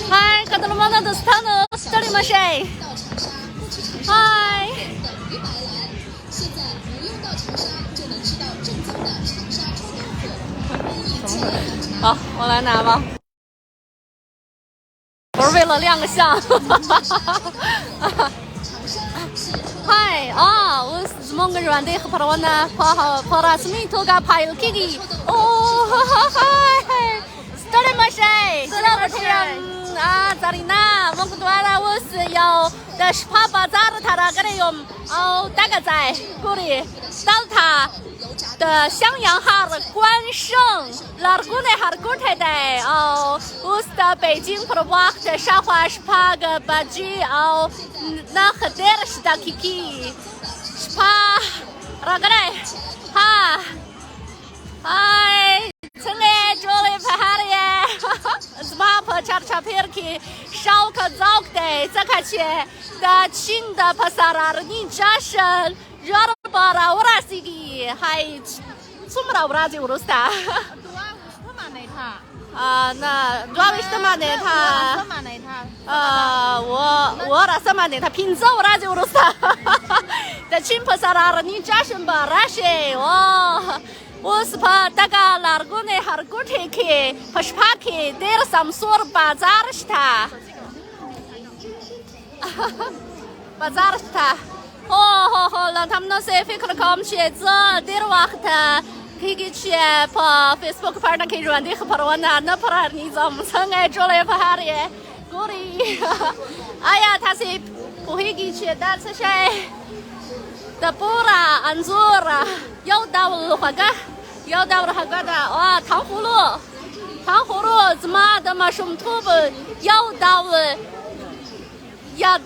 嗨，看到了吗？那都是他呢，是这里吗？谁？嗨。好，我来拿吧。我是为了亮个相。嗨啊，我是många runder på varandra på rasmitoga pilkigi. Hi. Start my shay. Zarina, Mongdwara was yo the Shpapa Zartara Grayum. Oh, Dagazai, Guri, Dalta, the Xiangyang Guan Sheng, Largune Hargute Day. Oh, Usta Beijing for walk the Shahua Shpaga Baji. Oh, Nahader Stakiki. Spa Ragare. Ha. Hi. 陈来做了拍哈的耶，是嘛？拍照片去烧烤早的，这看起的新的拍萨拉的你家生，热了巴拉我拉西的，还怎么了？我拉就乌鲁斯塔。那主要是什么呢？我拉什么呢？他平时我拉就乌鲁斯塔，的新拍萨拉的你家生巴拉些哦。我是怕大家哪个呢？哪个天气不是怕去带了什么所的巴扎的是他，巴扎的是他。好，让他们那些飞客的看起这带了哇他可以去把 Facebook 拍那可以软的和拍完那拍你怎么成爱做了拍的？鼓励，哎呀，他是不会给去，但是谁？的布拉安祖拉要到了花干，要到了花干的哇，糖葫芦怎么的嘛？什么土不要到了压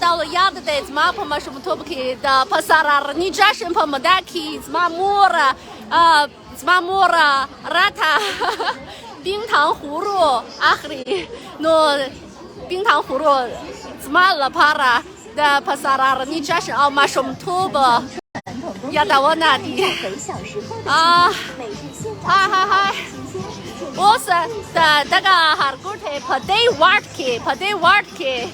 到了压的怎么不嘛？什么土不去的？帕萨拉你这是不么的去？怎么摸了怎么摸了？拉塔冰糖葫芦阿克里喏，冰糖葫芦怎么了？帕拉。的帕萨拉，你这是奥马什么土不？要到我那里啊！嗨，我是的那个哈古特拍对玩去，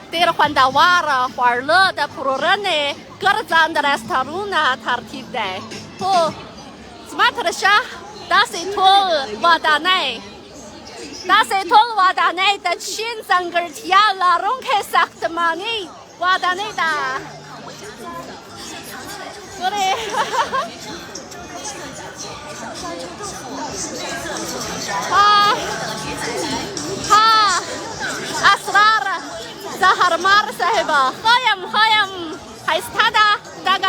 对了换到娃了，花乐的普罗人呢，个人咱的来斯塔鲁纳塔提的，怎么他的啥？打谁托瓦达内？那些托瓦达内的亲生个体啊，拉拢开撒的嘛你瓦达内的，对嘞，阿斯拉尔，扎哈尔马尔萨黑吧，好呀，还是他的那个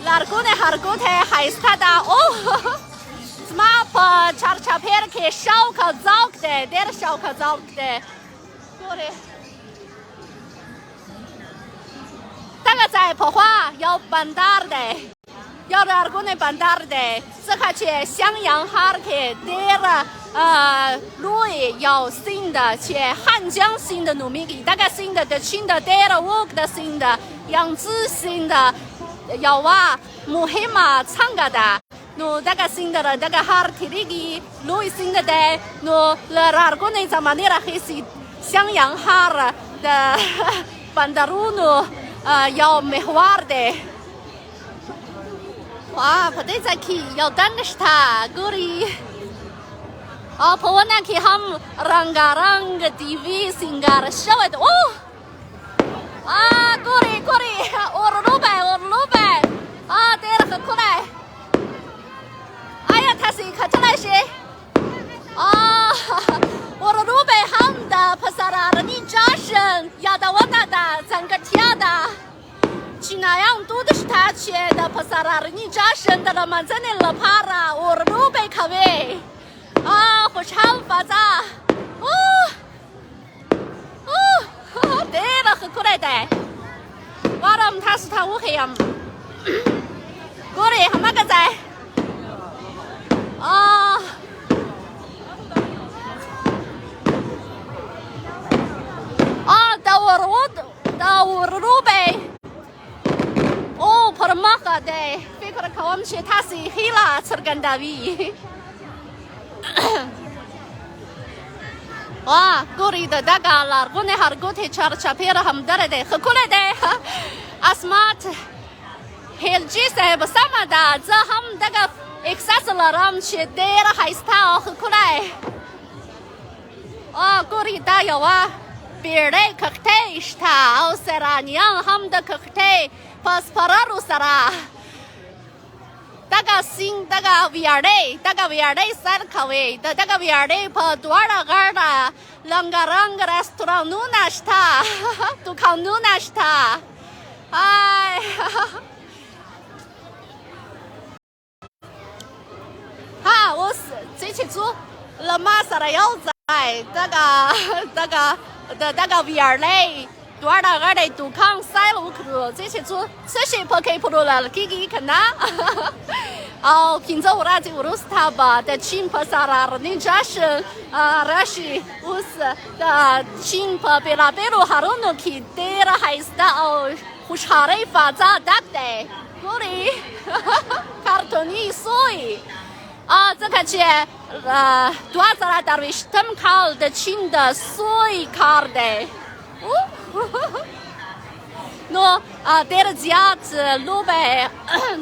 拉尔古内哈尔古特还是他的哦。怎么拍照片去烧烤早的，带了烧烤早的，对的。大概在拍花要办大的，要那个那办大的，这看去襄阳哈去带了路要新的，去汉江新的农民给大概新的新的带了5个的新的，杨子新的，要哇木黑马唱个的。no daga singdara daga har tirigi lui singda de no la rargo ne zamanera hesi 襄阳 har 的 bandaruno 要 mehwar de 哇 pada zaki 要等的是他 guri pawana ki ham rangarang tv singar shawad oh guri orlube 带了过来他是看出来是我的路北行的帕萨拉的你家生要到我那的整个天的去那样多的是他去的帕萨拉的你家生的了嘛真的了怕了我的路北可谓火场发展对了很过来的完了他是他乌黑呀过来还那个在da urube para maka de fikra 我们去他是黑了吃干大米。哇，过里的大家了，我那哈儿过去吃了吃片了，他们得来的，喝过来的，阿斯玛特，黑了几岁不什么的，这他们那个 excess 了，他们去带了还是他喝过来。哦，过里的有啊，别人可太是他，奥塞拉尼昂他们的可太，pas para路萨拉。大家新大家 VRD 大家 VRD 三口味的大家 VRD 跑多少个的两个 restaurant 努那是他都靠努那是他哎哈我是这次做了马上来要在大家 VRD多少个的都抗塞路克这些做这些不可以不了给看呐哦平常我那就乌斯塔巴的青坡萨拉你这是那是乌斯的青坡贝拉贝鲁哈鲁诺去带了还是的哦胡查的发展大的过来卡通尼所以啊这个是多少拉达维斯他们考的青的所以考的no der ziat lube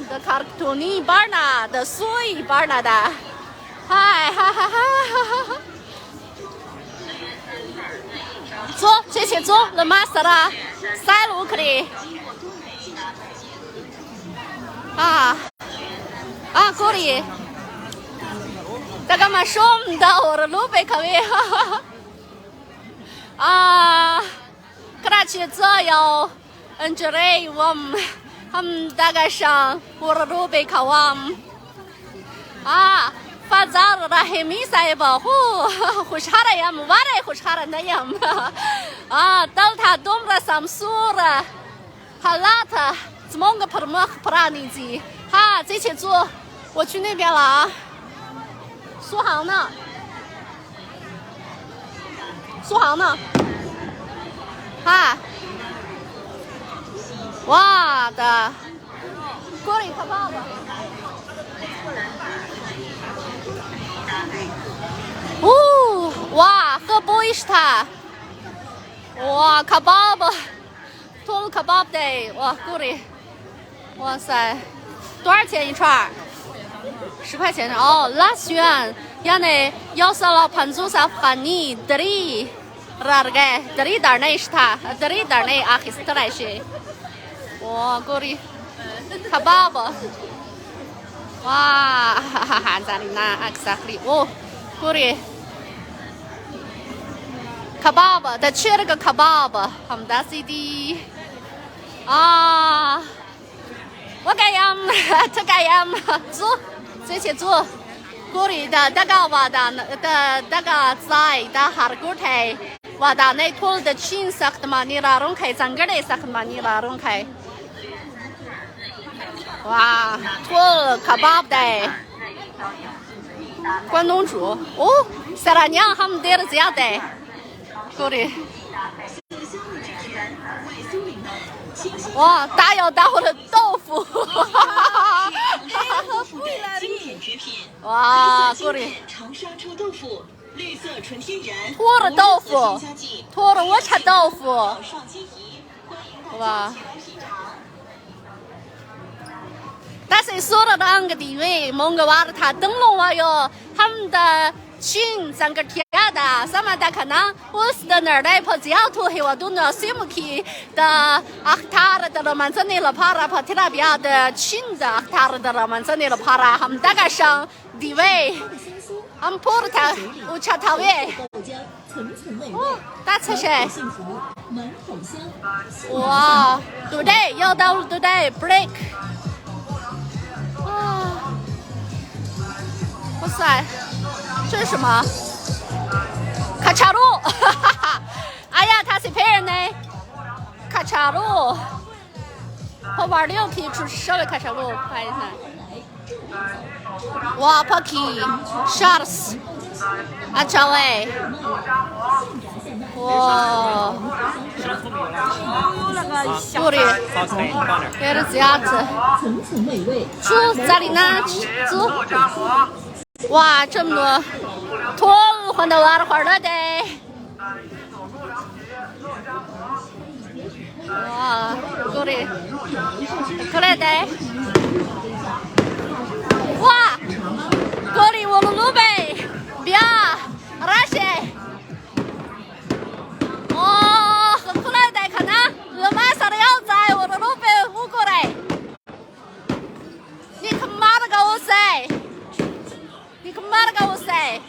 de kartoni barna de sui barna da hai ha ha ha 做这些做了马萨拉塞路克里过里大家嘛说唔到我的路贝可以可那去这有这里我们大概上我的路贝考我发展了还没啥保护胡查的呀么娃的胡查的那样到他东了上苏了好啦他怎么个不让你记这些做我去那边了苏杭呢哇的，过里可爸爸。哇，可不是他。哇，可爸爸，多了可爸爸的，哇，过里，哇塞，多少钱一串？10块钱哦，拉选，伢呢，要是老盘子啥饭你这里。Rarge, dari darne ishta, dari darne akhist raishe. Wow, gori, kebab. Wah, Zarina exactly. Oh, gori. Kebab, the chirga kebab. Hamda sidi. Wagayam, tagayam. Zo, 这些做。过里的大家话的大家在的哈古台话的那托的青色的嘛，你拉拢开，整个的色的嘛，你拉拢开。哇，托卡巴的关东煮哦，萨拉娘他们带了这样的，过里。哇，大摇大摆的豆腐，哇，过来！长沙臭豆腐，绿色纯天然，脱了豆腐，脱了我吃豆腐，哇！但是说了那个地位，蒙个娃的他灯笼娃哟，他们的。亲，整个天的，什么的可能，我是的那儿来跑这样土黑我都那什么去的他的了man真的了怕了跑提那边的亲的他的了man真的了怕了，他们大概上地位，他们破了他，我吃他位，大吃谁？哇，对对，要到对对 break， 哇塞。这是什么？卡查路，哎呀，他是别人呢。卡查路，我玩6可以出稍微卡查路看一下。哇 ，Pocky Sharks， 啊，这位，哇，那个小锅里给了鸭子，猪在里呢，猪。哇，这么多，托换到娃的花了的。哇，锅里，可来的。哇，锅里我的路呗，别，那些。哦，很可爱的，看呐，我马上的要在我的路边舞过来。你可妈的给我塞！你可妈的给我塞！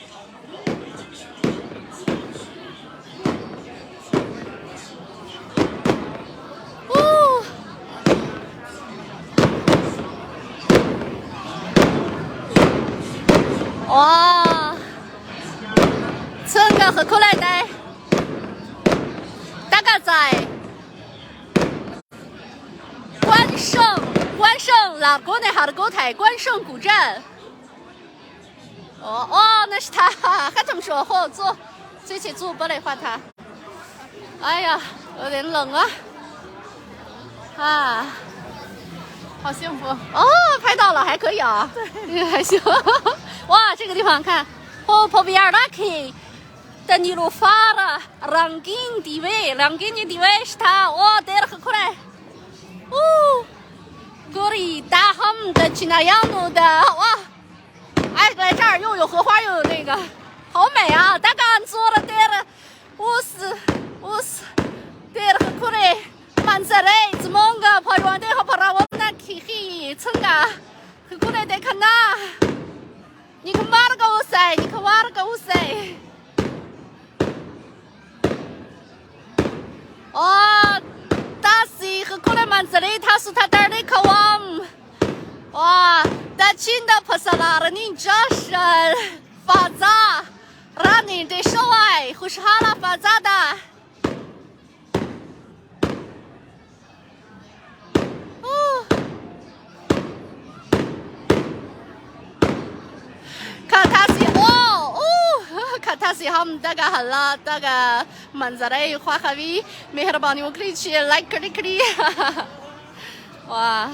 哇，这个很可爱的。在关圣拉国内哈的国台关圣古镇。哦，那是他，还这么说，和我坐，这起坐不来换他。哎呀，有点冷啊，啊，好幸福哦，拍到了，还可以啊，对，还行。哇，这个地方看，哦，旁边那里。的尼鲁法的两斤地位是他，哇，带了很快，哦，这里大他们的去那样弄的，哇，哎，来这儿又有荷花又有那个，好美啊！大家做了带了50，带了很快，满载嘞，怎么个跑远的和跑到我那去蹭啊，很快得看呐，你看挖了个我塞，你看挖了个我塞。哦，大西和过来满子里，他说他带的渴望，哇，但真的不是拉了你这是发杂，让你的手爱或是哈拉发杂的，哦，看他是看他是他们大家好了，大家满子里花哈维，没和他帮你我可以去来可以，哇！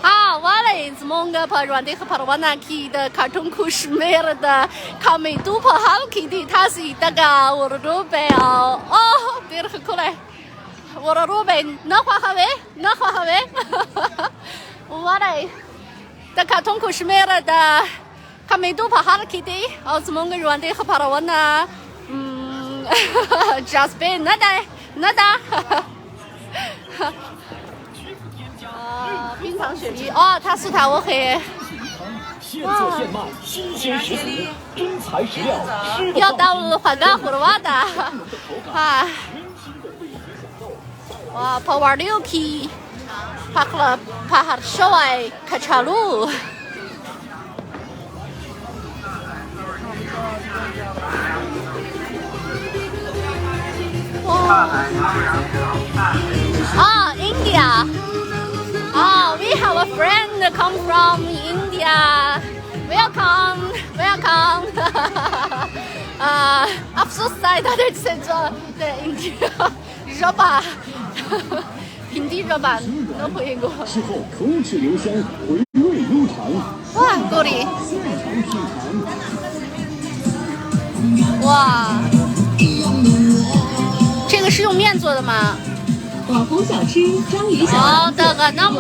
好，我来自蒙个朋友的和朋友那去的卡通故事没了的，卡美都跑好去的，他是大家我的路呗哦，对了，很可爱，我的路呗，那花哈维，我来的卡通故事没了的。卡美都跑哈了去的，哦，怎么个软的和跑了我呢？just be 那的，冰糖雪梨，哦，他是他我黑。现做现卖，新鲜食材，真材实料，要到换个葫芦娃的，啊，哇，跑玩溜去，跑哈小爱开车路。Oh, India. Oh, we have a friend come from India. Welcome. अफसोस है दादर से जो India रबा हिंदी रबा न भएगो. 之后口齿留香，回味悠长。哇，够力！现场品尝。哇，这个是用面做的吗？网红小吃章鱼小丸子。那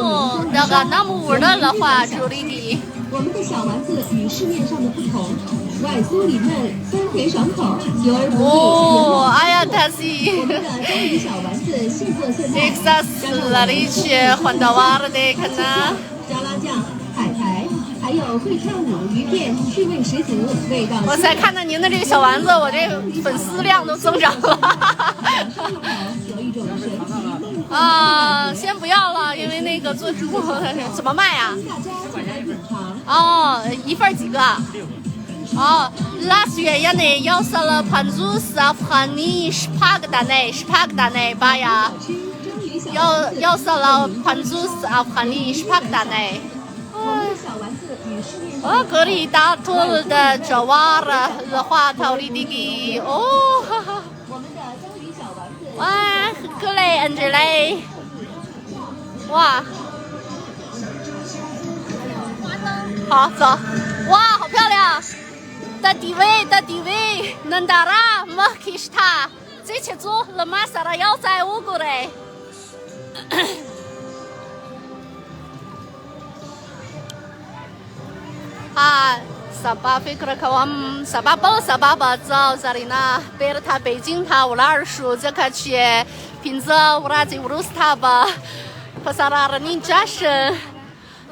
么味儿的话，这里的。我们的小丸子与市面上的不同，外酥里嫩，酸甜爽口，油而不腻。哦，哎呀，它是。我们的章鱼小丸子现做现卖。这个是哪里去换到娃了的？看呐。沙拉酱、海苔，还有会跳舞鱼片，趣味十足，味道。我才看到您的这个小丸子，我这粉丝量都增长了。有一种神奇啊，先不要了，因为那个做直播怎么卖呀？大家简单品尝。哦，一份几个？哦，last月也呢，要是了盘子是阿富汗尼18个单内吧呀？要是了盘子是阿富汗尼18个单内。哦，这里大头的这娃儿的话头里的给哦，哈哈。我们的章鱼小哇，过来，摁着来，哇，好走，哇，好漂亮，的地位，能打啦，没开始他，这去做了马萨拉要在我过来。Sabah fikir kawan Sabah bazal zarina berta Beijing ta ular shu jaka che pinza urazi urus ta ba pasarar ni jashin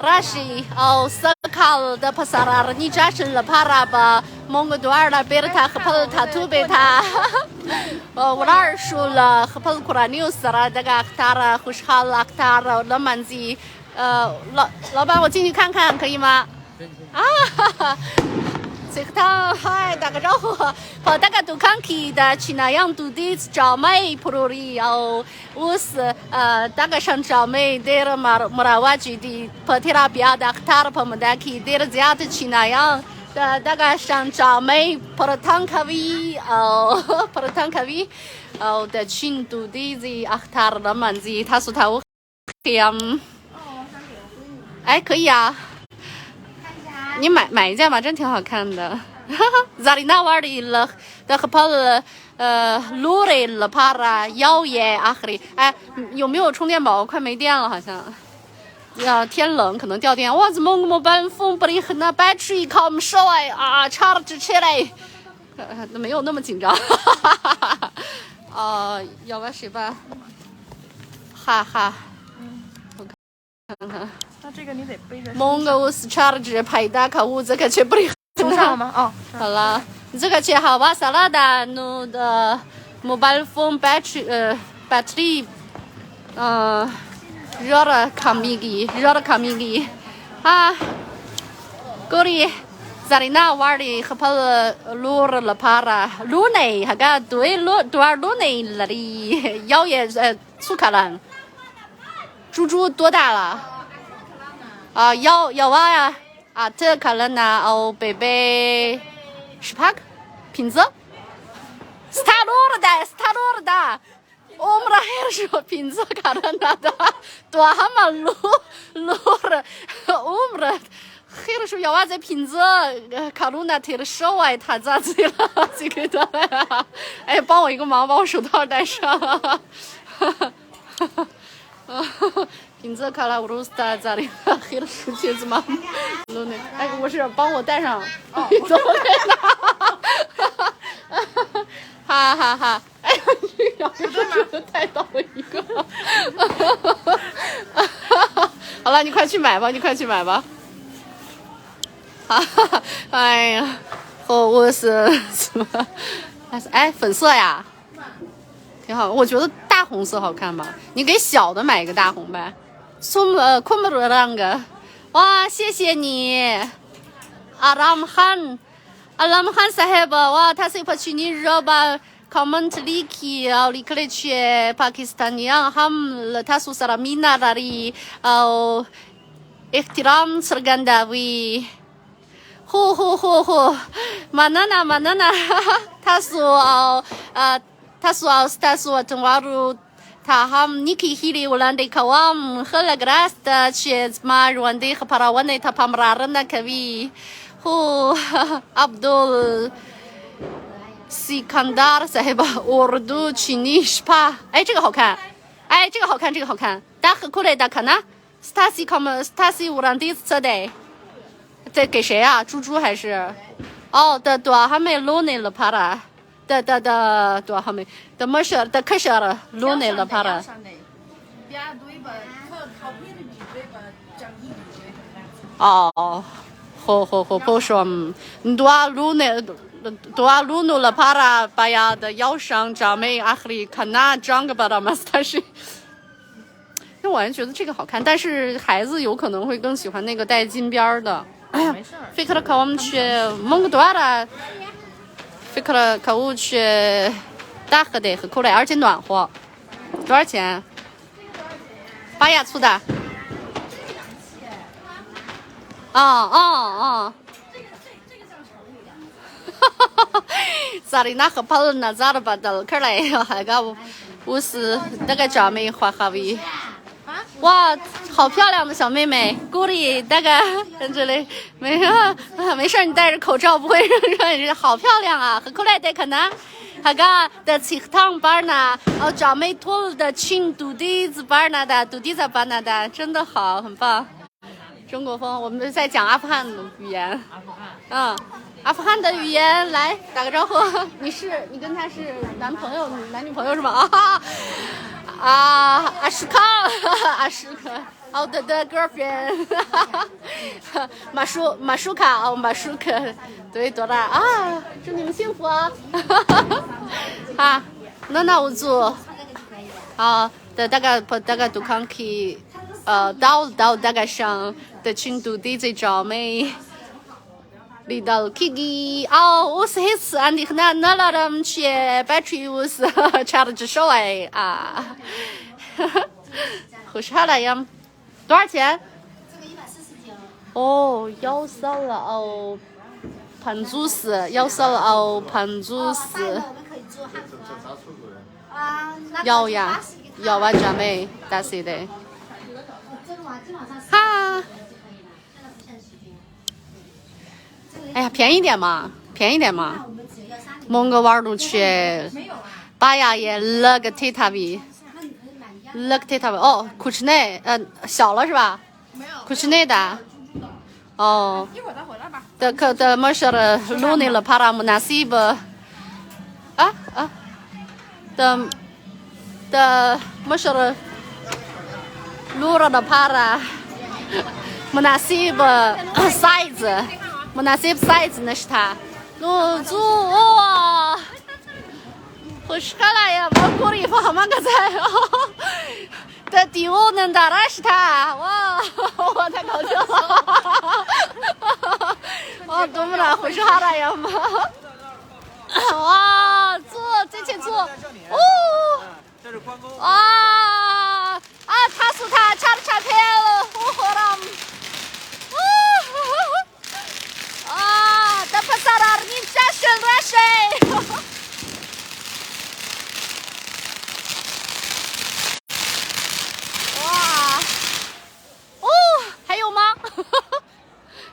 rashi au sakal da pasarar ni jashin la para ba mong duar la berta khapal ta tu beta ular shu la khapal qurani usara daga aktara khushhal aktara la manzi 老板我进去看看可以吗？啊，这个他嗨打个招呼，跑大家都看去的去那样都的找妹普罗里哦，我是大家上找妹的了马瓦居的跑提拉比亚的他的朋友的去的这样的去那样的大家上找妹跑了汤咖啡哦，跑了汤咖啡哦的群都的这啊他的man子，他说他我想，哎可以啊。你买一件吧，真挺好看的。Zarina 玩的和跑路了para 妖耶阿克里，哎，有没有充电宝？快没电了，好像。天冷可能掉电。哇，怎么我们班风不离那 battery 靠我们烧哎啊，charge 起来，没有那么紧张。要不谁吧？哈哈。看看。那这个你得背着。蒙个我是 charge 拍打卡屋这个去不离。送上了吗？哦，好了，这个去好吧，萨拉达努的 mobile phone battery，热了卡米吉啊，过里在里那玩的和跑路了爬了，路内还个对路内那里摇也出卡了，猪多大了？啊，摇娃呀。啊，这可能呢，哦，贝贝，18个瓶子，是他录的，我们还是说瓶子可能的，多他妈录了，我们还是说要娃这瓶子，卡路那贴的手哎，他咋子了？这个的，哎，帮我一个忙，把我手套戴上。瓶子卡拉乌鲁斯达咋的？黑了手机子吗？哎，不是，帮我戴上。哦，怎么的？哈哈哈！哎呀，这两个手带到了一个。好了，你快去买吧。哈哈，哎呀，我是什么？哎，粉色呀，挺好。我觉得大红色好看吧？你给小的买一个大红呗。昆不罗啷个，哇，谢谢你，阿拉姆汗萨黑吧，哇，他是跑去你热吧 ，comment 里去，里克来去巴基斯坦样，他们他说啥米那那里，ihtiram sergandawi，mana，他说正话如。他ham niki hili ulande kawam khala grasta chez ma ruande khaparawane ta pamrarna kavi hu Abdul Sikandar sahiba urdu chinishpa 哎这个好看大和过来的看呐 Stasi urandi 这的这给谁啊猪猪还是哦的多还没录那了怕了的多还没的么事的可是了录那了怕了哦好不说多录努了怕了把呀的腰上长没阿克里看那长个巴达嘛但是那我还觉得这个好看但是孩子有可能会更喜欢那个带金边的没事费克了我们去蒙古多了费克了可我去大河的和口袋而且暖和多少钱8亚粗的咋的那和跑了那咋的吧的看来还个50那个长妹花哈维。哇，好漂亮的小妹妹，姑里大概这里没没事，你戴着口罩不会让好漂亮啊，很可爱的可能。那个的清汤班呢，长妹托的青肚弟子班呢的，肚弟子班呢的，真的好，很棒。中国风，我们在讲阿富汗语言。阿富汗的语言，来打个招呼。你跟他是男女朋友是吗？阿什康，哦的 girlfriend， 马舒卡，对，多大啊？祝你们幸福啊！那我做大概都看去到大概上的青岛的这招没。里头去我是一次安迪那了人去battery我是差了至少好啥来呀？多少钱？这个149。哦，要少了盘主是要少了盘主是。我们可以做汉服要完全没打谁的？哈。哎呀，便宜点嘛！蒙个玩路去，巴亚也勒个铁塔比，库什内，小了是吧？没有。库什内的。一会儿再回来吧。的么事儿，路内了帕拉姆纳西不？的么事儿，路上的帕拉，姆纳西不 size。مناسب سایز نشته نوزو خوشحاله یا مکوری فهمه گذاره ده دیو نندارش تا我太搞笑了多么的خوشحاله یا哇这前坐这是关公他说他差片了我好了ده پسر ارنیم جشن رشه哇还有吗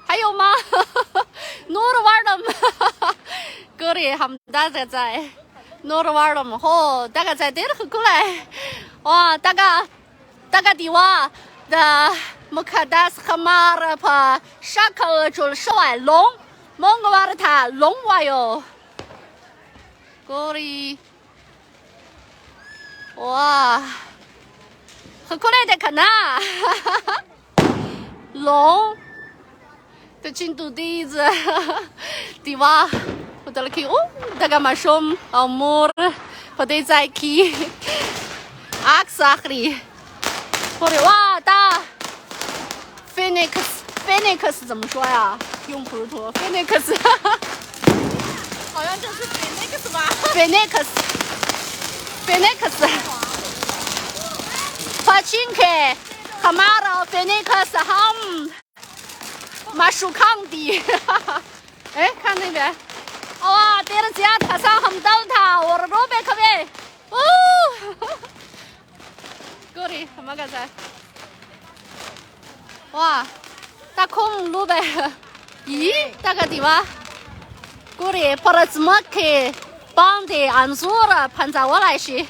还有吗诺儿玩的吗哥里他们大家在诺儿玩的吗大概在这里很过来哇大概的哇的مقدس خمار پا شکل جل شوی لون منگوار تا لون وایو گوری哇很可爱的可能龙的进度弟子的哇我得了去大概马上莫我得在去阿克萨里或者哇大Phoenix 怎么说呀？用普鲁托 Phoenix， 好像这是 Phoenix 吧 ？Phoenix， Pachinke， Hamara Phoenix Ham， 马舒康的，哎，看那边，哇，这个家他上很高他，我的罗贝可别，过来，什么刚才？哇，大空路呗，咦，大个地方，过来，把它怎么去绑的安坐了，盘在我来是，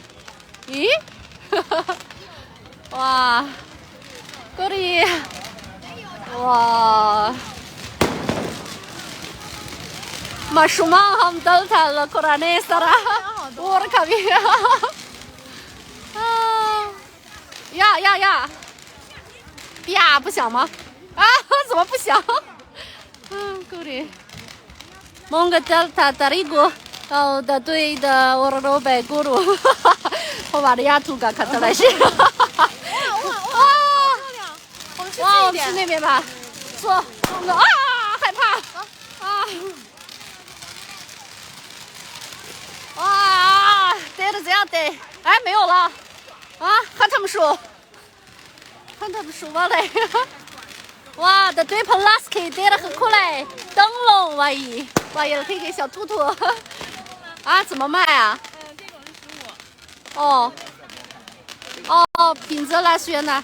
咦，哇，过来，哇，马舒曼他们都他了，过来那啥啦，我的卡比，呀。呀，不响吗？怎么不响？够的。蒙个德塔里古，的对的，我的老白咕噜，我把这丫头给看出来是。哇，我们去那边吧。坐，害怕。哇，逮着这样逮，哎，没有了。看他们说。看他们说吧嘞，哇，的对盆拉斯克带得很可爱，灯笼万一可以给小兔兔，怎么卖啊？这种是15。品泽拉学院呢？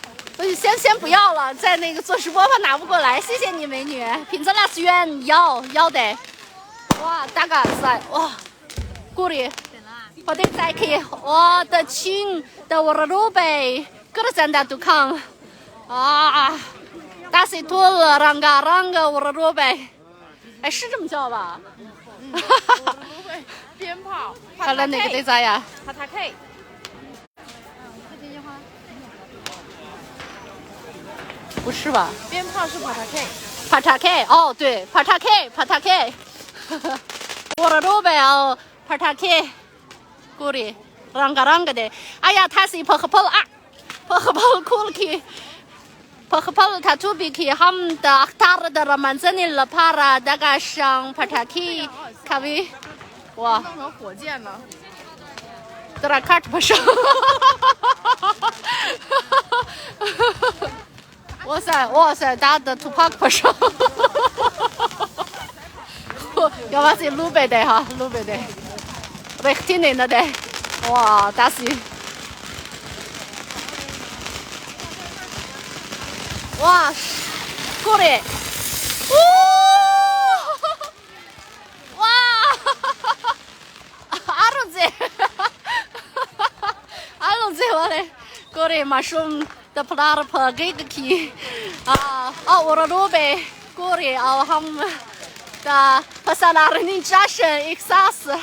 先不要了，在那个做直播吧，拿不过来。谢谢你，美女。品泽拉学院要得。哇，大个子哇，鼓励。我的再去，我的亲的我的鲁贝，各个站的都看啊，大水土了，啷个我的鲁贝，哎，是这么叫吧？鞭炮。好了，那个得咋呀？帕塔 K。不是吧？鞭炮是帕塔 K。帕塔 K 哦，对，帕塔 K，我的鲁贝哦，帕塔 K。鼓励，啷个的，哎呀，他是跑啊，跑哭了去，跑他出比去，他们的他的了满真的了怕了，大概上跑他去，看没？哇，弄成火箭了。在那看着不上，哇塞，打的土帕不上，要把这鲁贝的哈，鲁贝的。挺难的，哇，但是，哇，过来，哇，阿龙子，我嘞，过来马上的普拉普给个去，我的鲁贝过来，他们的帕萨拉人的家乡一啥事？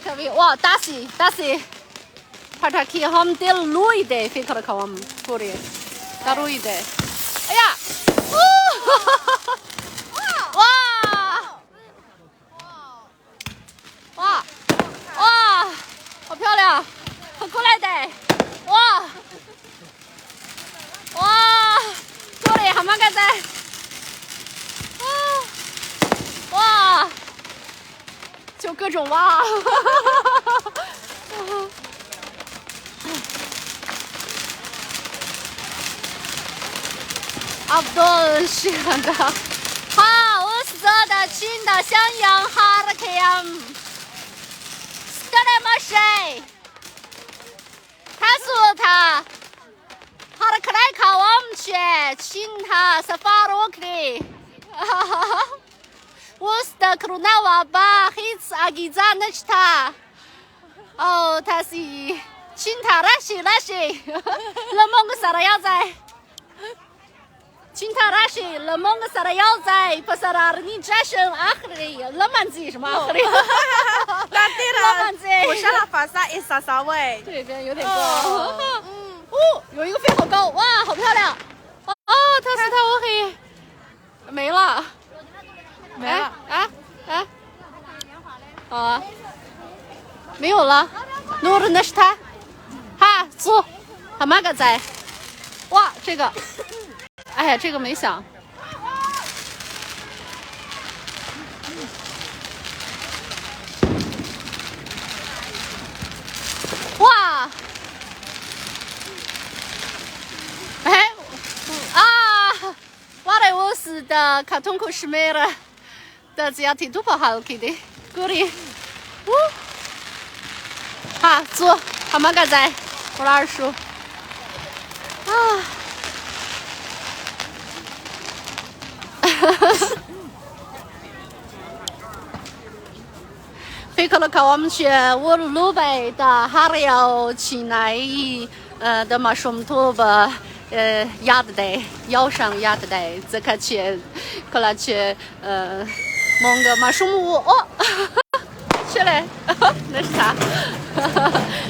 看没？哇，大西，帕塔克他们得路一点，飞克了看我们过来，打路一点。哎呀，哇，好漂亮，好过来的，哇，过来，还蛮干在，哇。就各种哇，阿布多是的，好，我是的亲的襄阳哈拉克阳，是的吗？谁？他说他哈拉克莱卡我们去亲他是法罗克的，哈哈哈。我是的克鲁纳瓦巴，黑子阿吉扎那是他，他是亲他那些，勒蒙个啥的要在，亲他那些勒蒙个啥的要在，不是啦，你战胜阿克里，勒曼子什么阿克里？那对了，勒曼子，我上了法萨一啥位？这边有点高，有一个飞好高，哇，好漂亮，他是他我黑，没了。没了啊！没有了，弄的那是他，哈，走，他妈个在，哇，这个，哎呀，这个没想，哇，哎，我来我是的卡通库什么了？的只要挺多不好看的，鼓励，好，走，他们个在，我老叔，飞克了看我们去我鲁贝的哈里要去来的嘛什么土吧。压的带，腰上压的带，这个去，过来去，蒙个马什么去嘞，那是啥？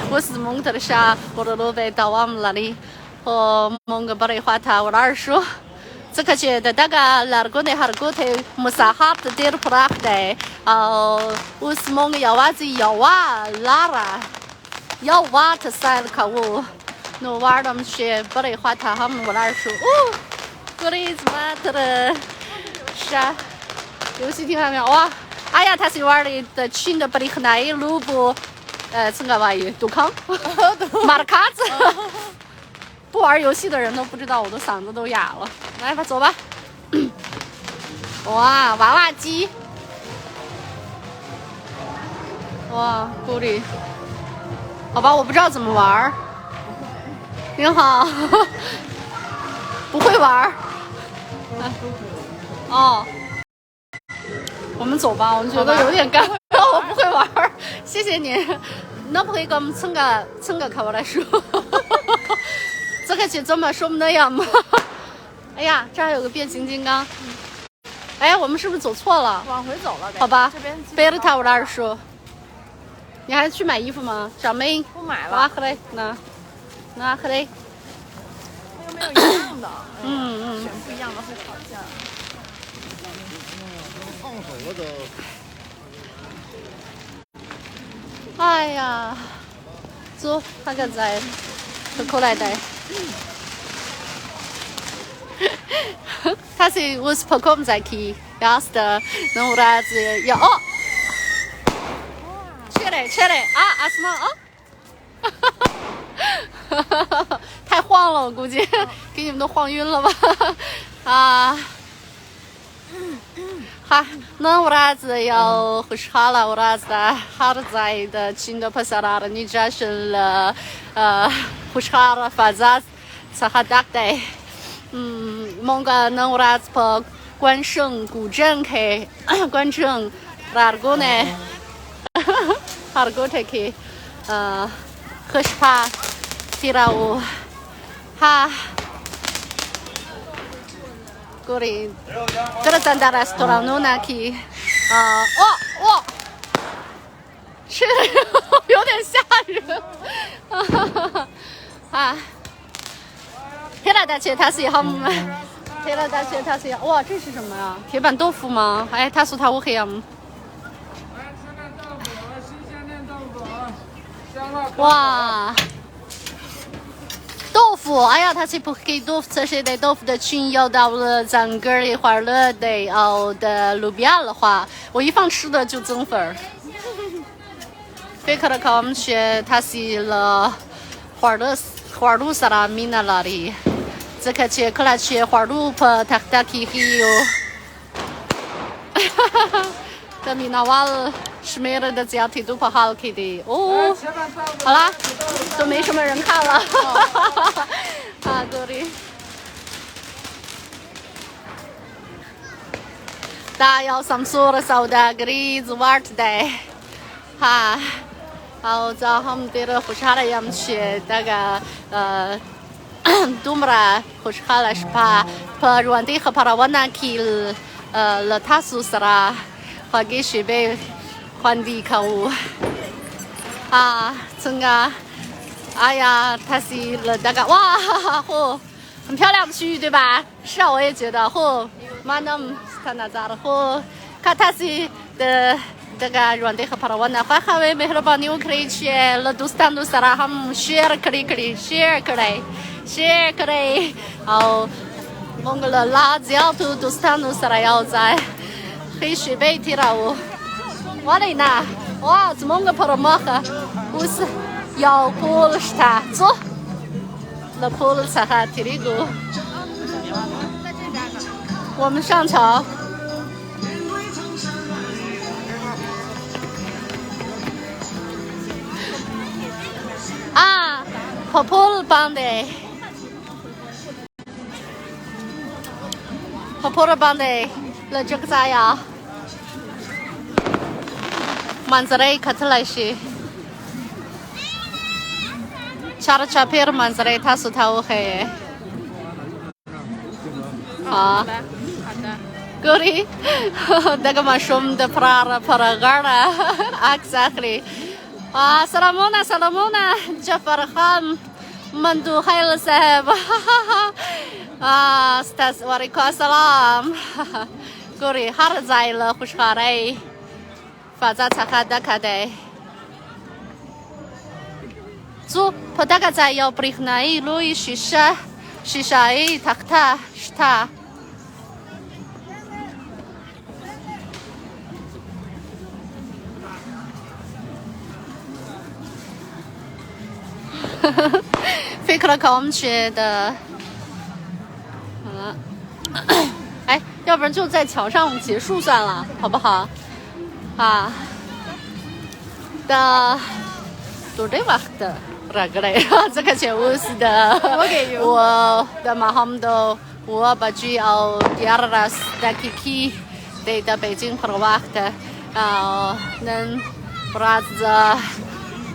我是蒙特的啥？我的老板到我们那里，蒙个巴雷花塔，我二叔，这个去的大概哪个呢？哈个头，木沙哈的点不拉的，我是蒙个要娃子要娃拉啦，要娃的塞了看我。那玩他们去巴雷花塔，他们我二叔，过来怎么的？啥？游戏厅还没有哇？哎呀，他是玩的群的巴黎和那一路不，这个玩意杜康，马的卡子。不玩游戏的人都不知道，我的嗓子都哑了。来吧，走吧。哇，娃娃机。哇，鼓励。好吧，我不知道怎么玩。您好，不会玩儿。哦，我们走吧，我觉得有点尴尬，我不会玩儿。谢谢您，能不可以给我们蹭个看我来说？这个节奏嘛，说不那样吗？哎呀，这儿有个变形金刚。哎，我们是不是走错了？往回走了呗。好吧这边背着他我那儿说。你还去买衣服吗？小妹，不买了。拿回来，拿回来。又没有一样的。嗯。选不一样的会吵架。烫手了都。哎呀，走，那个在口来带。他是我是跑们在去，要是的，那我儿子要哦，起来啊，阿斯玛啊，太晃了，我估计给你们都晃晕了吧？啊，好，那我儿子要回家了，我儿子还在的新的帕萨拉的，你这是了回家了，反正才还大的。蒙个能我儿子跑关圣古镇去，关圣哪个呢？哪个去？喝西帕，提拉乌，哈，过来，这个咱家的是多少弄那去？哦，是有点吓人，啊。铁了大切，它是好，铁了大切，它是哇，这是什么呀？铁板豆腐吗？哎，他说他我黑呀。哇，豆腐，哎呀，他是不给豆腐，这些的豆腐的群要到了咱个儿的话了的哦的路边的话，我一放吃的就增分儿。贝克的考我们学，他是了花路萨拉米那拉里。这个去克拉去花路坡塔塔基黑哟，这米那瓦尔是没人的，只要态度不好去的哦。好啦，都没什么人看了。啊，对。大要上所的时的个日子玩的，哈，好早我们得了回家了，要么去那个Dumra, Hoshkala Spa, Paruandi Haparawana Kill, Latasu Sara, Hagishibe, Huandi Kau. 啊，真的，哎呀，它是了那个哇，嚯，很漂亮的区域对吧？是啊，我也觉得，嚯，蛮能看到咋了，嚯，看它是的。这个软的和帕拉瓦那，还为没了把你可以去了，都stand都啥啦，他们 share 可以 share 可以，好，我们了辣椒都 stand 啥啦要在，可以随便提了我，我来拿，哇，怎么个帕拉马哈，不是要破了是他，走，了破了才还提了个，我们上桥。啊，婆婆帮的，婆婆帮的，了这个咋样？曼泽雷看起来是，查了查片曼泽雷，他说他我黑。啊，过来，那个嘛说我们的para gar了 ，exactly。سلامونا جعفر خان مندو خير صاحب استاذ وعليكم السلام گوری هر زایل خوشحالی فضا تخدا کده زو پدک زای یا بريخنایی لوی شیشه تخته شتا飞克了考我们学的，哎，要不然就在桥上结束算了，好不好？啊，的，多这吧的，这个嘞，这个全部是的。我的马航都我把主要第二个是在 Kiki 的北京 Provact 能不然子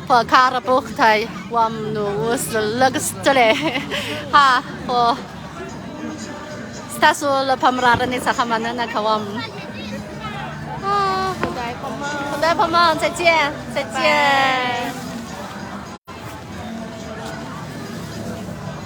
破卡的不太我们都是那个这里哈我。他说了，他们那里才他们那看我们啊，好呆朋友，再见，再见。